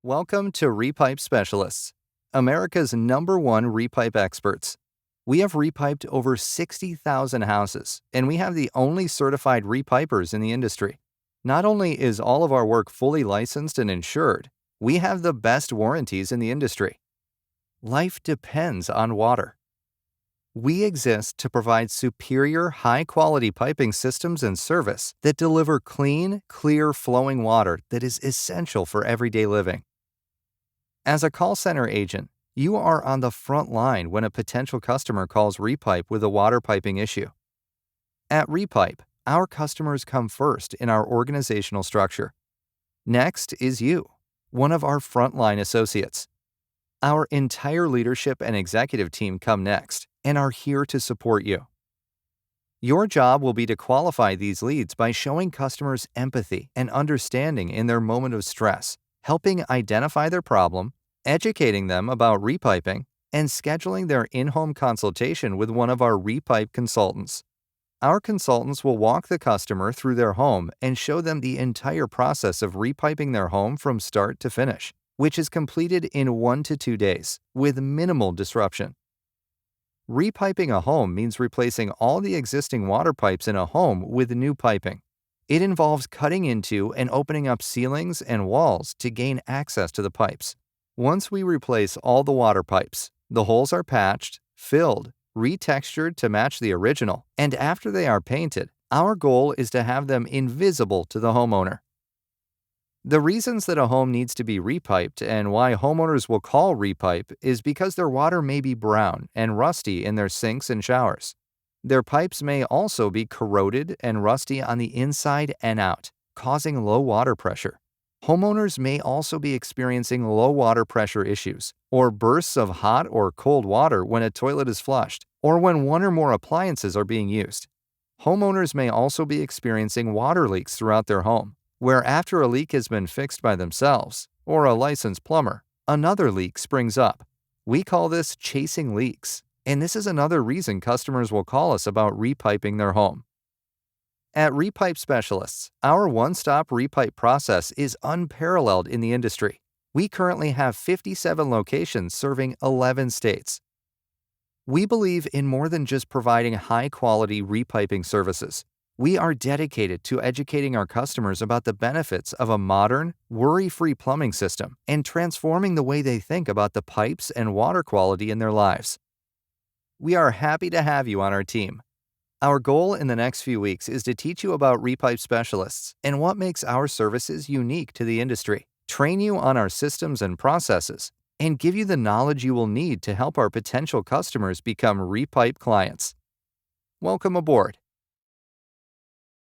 Welcome to Repipe Specialists, America's #1 repipe experts. We have repiped over 60,000 houses, and we have the only certified repipers in the industry. Not only is all of our work fully licensed and insured, we have the best warranties in the industry. Life depends on water. We exist to provide superior, high-quality piping systems and service that deliver clean, clear, flowing water that is essential for everyday living. As a call center agent, you are on the front line when a potential customer calls Repipe with a water piping issue. At Repipe, our customers come first in our organizational structure. Next is you, one of our frontline associates. Our entire leadership and executive team come next and are here to support you. Your job will be to qualify these leads by showing customers empathy and understanding in their moment of stress, helping identify their problem, educating them about repiping, and scheduling their in-home consultation with one of our Repipe consultants. Our consultants will walk the customer through their home and show them the entire process of repiping their home from start to finish, which is completed in 1 to 2 days, with minimal disruption. Repiping a home means replacing all the existing water pipes in a home with new piping. It involves cutting into and opening up ceilings and walls to gain access to the pipes. Once we replace all the water pipes, the holes are patched, filled, retextured to match the original, and after they are painted, our goal is to have them invisible to the homeowner. The reasons that a home needs to be repiped and why homeowners will call Repipe is because their water may be brown and rusty in their sinks and showers. Their pipes may also be corroded and rusty on the inside and out, causing low water pressure. Homeowners may also be experiencing low water pressure issues, or bursts of hot or cold water when a toilet is flushed, or when one or more appliances are being used. Homeowners may also be experiencing water leaks throughout their home, where after a leak has been fixed by themselves, or a licensed plumber, another leak springs up. We call this chasing leaks, and this is another reason customers will call us about repiping their home. At Repipe Specialists, our one-stop repipe process is unparalleled in the industry. We currently have 57 locations serving 11 states. We believe in more than just providing high-quality repiping services. We are dedicated to educating our customers about the benefits of a modern, worry-free plumbing system and transforming the way they think about the pipes and water quality in their lives. We are happy to have you on our team. Our goal in the next few weeks is to teach you about Repipe Specialists and what makes our services unique to the industry, train you on our systems and processes, and give you the knowledge you will need to help our potential customers become Repipe clients. Welcome aboard.